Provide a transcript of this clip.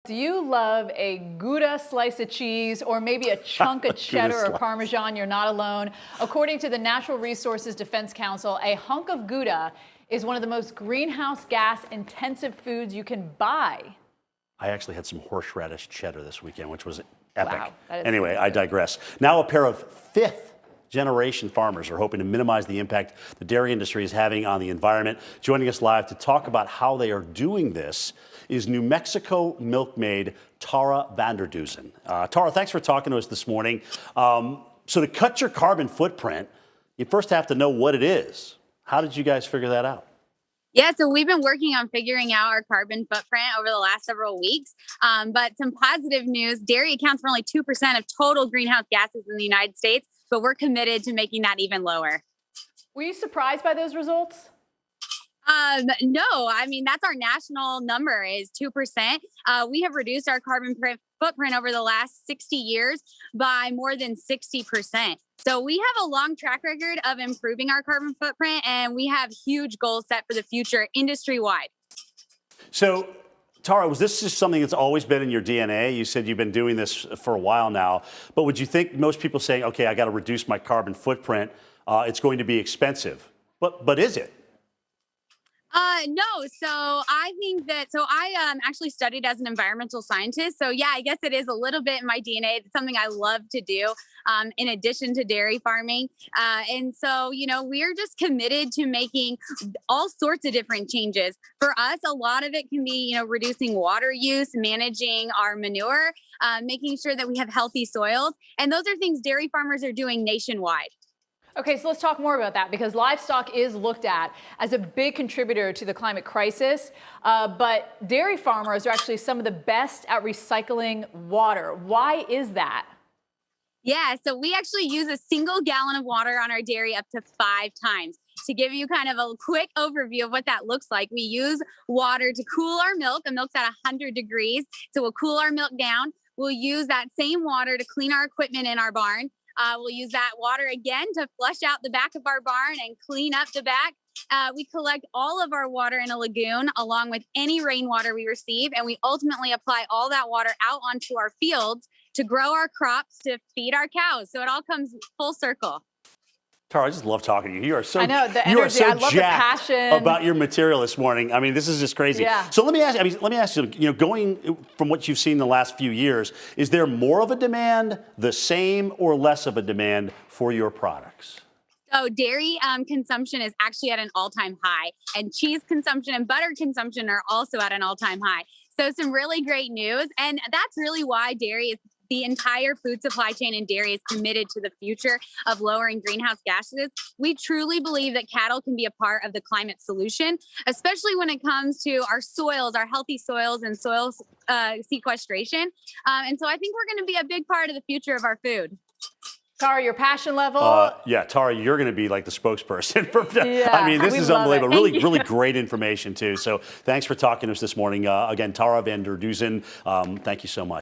Do you love a Gouda slice of cheese or maybe a chunk of cheddar or Parmesan? You're not alone. According to the Natural Resources Defense Council, a hunk of Gouda is one of the most greenhouse gas intensive foods you can buy. I actually had some horseradish cheddar this weekend, which was epic. Wow, anyway, I digress. Now a pair of fifth generation farmers are hoping to minimize the impact the dairy industry is having on the environment. Joining us live to talk about how they are doing this is New Mexico Milkmaid Tara Vanderdusen. Tara, thanks for talking to us this morning. So to cut your carbon footprint, you first have to know what it is. How did you guys figure that out? Yeah, so we've been working on figuring out our carbon footprint over the last several weeks. But some positive news, dairy accounts for only 2% of total greenhouse gases in the United States, but we're committed to making that even lower. Were you surprised by those results? No, I mean, that's our national number is 2%. We have reduced our carbon footprint over the last 60 years by more than 60%. So we have a long track record of improving our carbon footprint, and we have huge goals set for the future industry-wide. So, Tara, was this just something that's always been in your DNA? You said you've been doing this for a while now, but would you think most people saying, okay, I got to reduce my carbon footprint, it's going to be expensive, but is it? No. So I think that, I actually studied as an environmental scientist. So yeah, I guess it is a little bit in my DNA. It's something I love to do, in addition to dairy farming. And so, we're just committed to making all sorts of different changes. For us, a lot of it can be, reducing water use, managing our manure, making sure that we have healthy soils. And those are things dairy farmers are doing nationwide. Okay, so let's talk more about that because livestock is looked at as a big contributor to the climate crisis, but dairy farmers are actually some of the best at recycling water. Why is that? Yeah, so we actually use a single gallon of water on our dairy up to 5 times. To give you kind of a quick overview of what that looks like, we use water to cool our milk. The milk's at 100 degrees, so we'll cool our milk down. We'll use that same water to clean our equipment in our barn. We'll use that water again to flush out the back of our barn and clean up the back. We collect all of our water in a lagoon along with any rainwater we receive, and we ultimately apply all that water out onto our fields to grow our crops to feed our cows. So it all comes full circle. Tara, I just love talking to you. You are so, I know, the energy, you are so I love the jacked passion about your material this morning. I mean, this is just crazy. Yeah. So let me ask you, going from what you've seen the last few years, is there more of a demand, the same, or less of a demand for your products? So dairy consumption is actually at an all-time high, and cheese consumption and butter consumption are also at an all-time high. So some really great news, and that's really why the entire food supply chain in dairy is committed to the future of lowering greenhouse gases. We truly believe that cattle can be a part of the climate solution, especially when it comes to our soils, our healthy soils and soil sequestration. And so I think we're going to be a big part of the future of our food. Tara, your passion level? Yeah, Tara, you're going to be like the spokesperson. Yeah, I mean, this is unbelievable. Really great information, too. So thanks for talking to us this morning. Again, Tara Vanderdusen, thank you so much.